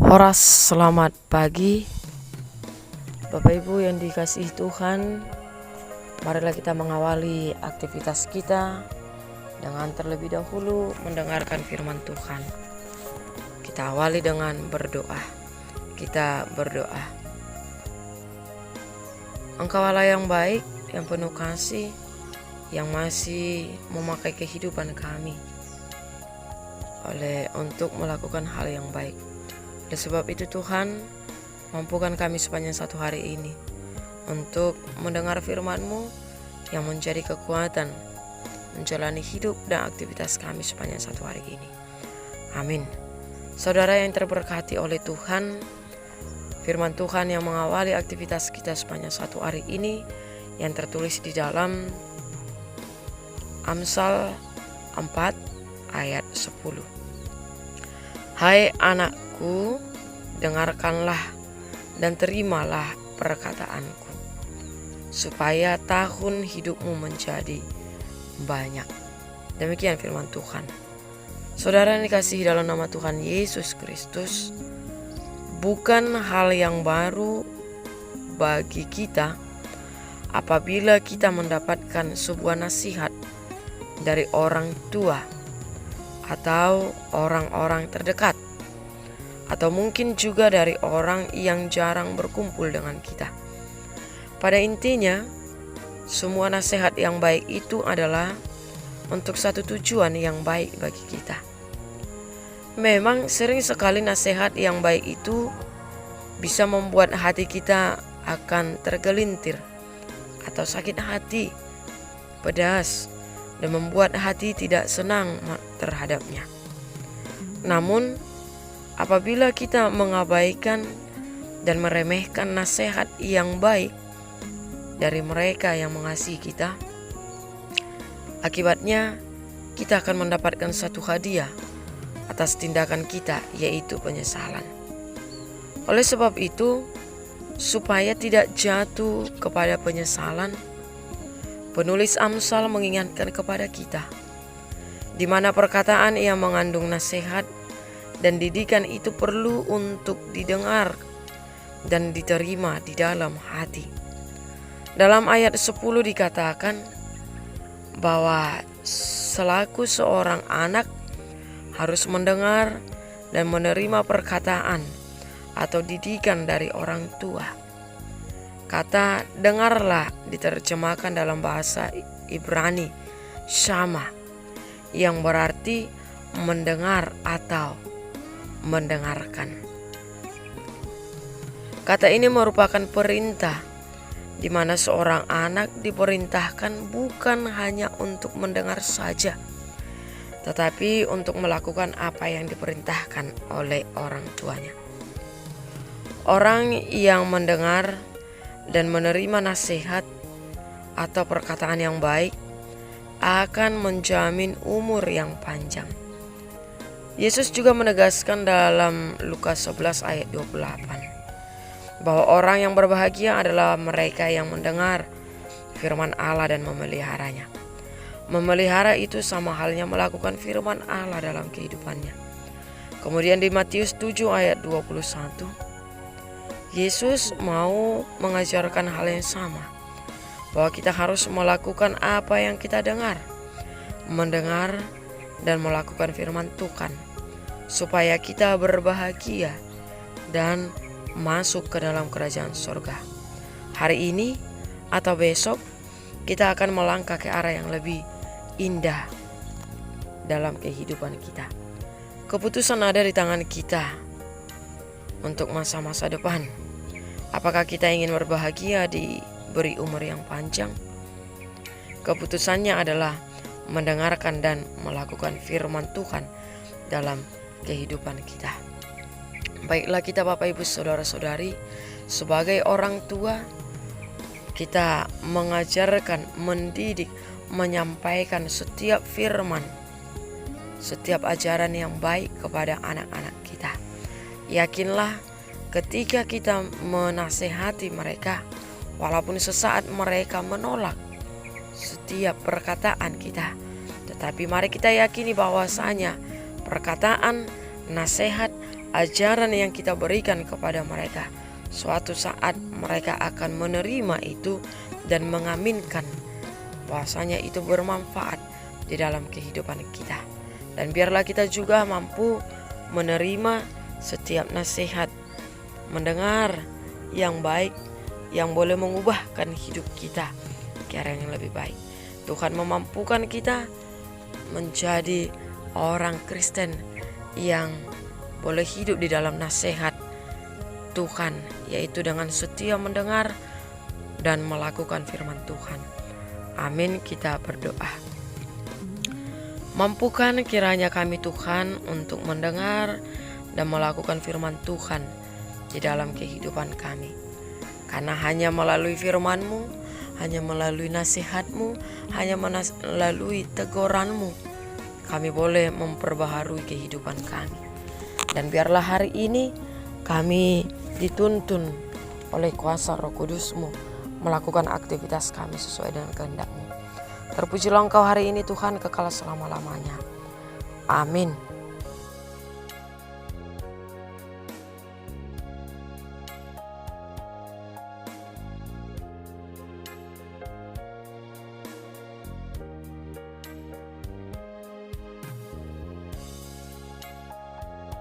Horas, selamat pagi Bapak Ibu yang dikasihi Tuhan. Marilah kita mengawali aktivitas kita dengan terlebih dahulu mendengarkan firman Tuhan. Kita awali dengan berdoa. Kita berdoa. Engkau Allah yang baik, yang penuh kasih, yang masih memakai kehidupan kami untuk melakukan hal yang baik. Oleh sebab itu Tuhan, mampukan kami sepanjang satu hari ini untuk mendengar firman-Mu yang menjadi kekuatan menjalani hidup dan aktivitas kami sepanjang satu hari ini. Amin. Saudara yang terberkati oleh Tuhan, firman Tuhan yang mengawali aktivitas kita sepanjang satu hari ini yang tertulis di dalam Amsal 4 ayat 10. Hai anakku, dengarkanlah dan terimalah perkataanku, supaya tahun hidupmu menjadi banyak. Demikian firman Tuhan. Saudara yang dikasihi dalam nama Tuhan Yesus Kristus, bukan hal yang baru bagi kita apabila kita mendapatkan sebuah nasihat dari orang tua atau orang-orang terdekat, atau mungkin juga dari orang yang jarang berkumpul dengan kita. Pada intinya, semua nasihat yang baik itu adalah untuk satu tujuan yang baik bagi kita. Memang sering sekali nasihat yang baik itu bisa membuat hati kita akan tergelintir atau sakit hati, pedas, dan membuat hati tidak senang terhadapnya. Namun, apabila kita mengabaikan dan meremehkan nasihat yang baik dari mereka yang mengasihi kita, akibatnya kita akan mendapatkan satu hadiah atas tindakan kita, yaitu penyesalan. Oleh sebab itu, supaya tidak jatuh kepada penyesalan, penulis Amsal mengingatkan kepada kita, di mana perkataan yang mengandung nasihat dan didikan itu perlu untuk didengar dan diterima di dalam hati. Dalam ayat 10 dikatakan bahwa selaku seorang anak harus mendengar dan menerima perkataan atau didikan dari orang tua. Kata dengarlah diterjemahkan dalam bahasa Ibrani shama, yang berarti mendengar atau mendengarkan. Kata ini merupakan perintah di mana seorang anak diperintahkan bukan hanya untuk mendengar saja, tetapi untuk melakukan apa yang diperintahkan oleh orang tuanya. Orang yang mendengar dan menerima nasihat atau perkataan yang baik akan menjamin umur yang panjang. Yesus juga menegaskan dalam Lukas 11 ayat 28 bahwa orang yang berbahagia adalah mereka yang mendengar firman Allah dan memeliharanya. Memelihara itu sama halnya melakukan firman Allah dalam kehidupannya. Kemudian di Matius 7 ayat 21, Yesus mau mengajarkan hal yang sama, bahwa kita harus melakukan apa yang kita dengar, mendengar dan melakukan firman Tuhan, supaya kita berbahagia dan masuk ke dalam kerajaan surga. Hari ini atau besok kita akan melangkah ke arah yang lebih indah dalam kehidupan kita. Keputusan ada di tangan kita untuk masa-masa depan. Apakah kita ingin berbahagia, diberi umur yang panjang? Keputusannya adalah mendengarkan dan melakukan firman Tuhan dalam kehidupan kita. Baiklah kita Bapak Ibu Saudara-saudari, sebagai orang tua, kita mengajarkan, mendidik, menyampaikan setiap firman, setiap ajaran yang baik kepada anak-anak kita. Yakinlah ketika kita menasehati mereka, walaupun sesaat mereka menolak setiap perkataan kita, tetapi mari kita yakini bahwasanya perkataan, nasihat ajaran yang kita berikan kepada mereka, suatu saat mereka akan menerima itu dan mengaminkan bahwasanya itu bermanfaat di dalam kehidupan kita. Dan biarlah kita juga mampu menerima setiap nasihat, mendengar yang baik yang boleh mengubahkan hidup kita ke arah yang lebih baik. Tuhan memampukan kita menjadi orang Kristen yang boleh hidup di dalam nasihat Tuhan, yaitu dengan setia mendengar dan melakukan firman Tuhan. Amin, kita berdoa. Mampukan kiranya kami Tuhan untuk mendengar dan melakukan firman Tuhan di dalam kehidupan kami. Karena hanya melalui firman-Mu, hanya melalui nasihat-Mu, hanya melalui teguran-Mu, kami boleh memperbaharui kehidupan kami. Dan biarlah hari ini kami dituntun oleh kuasa Roh Kudus-Mu melakukan aktivitas kami sesuai dengan kehendak-Mu. Terpujilah Engkau hari ini Tuhan kekal selama-lamanya. Amin.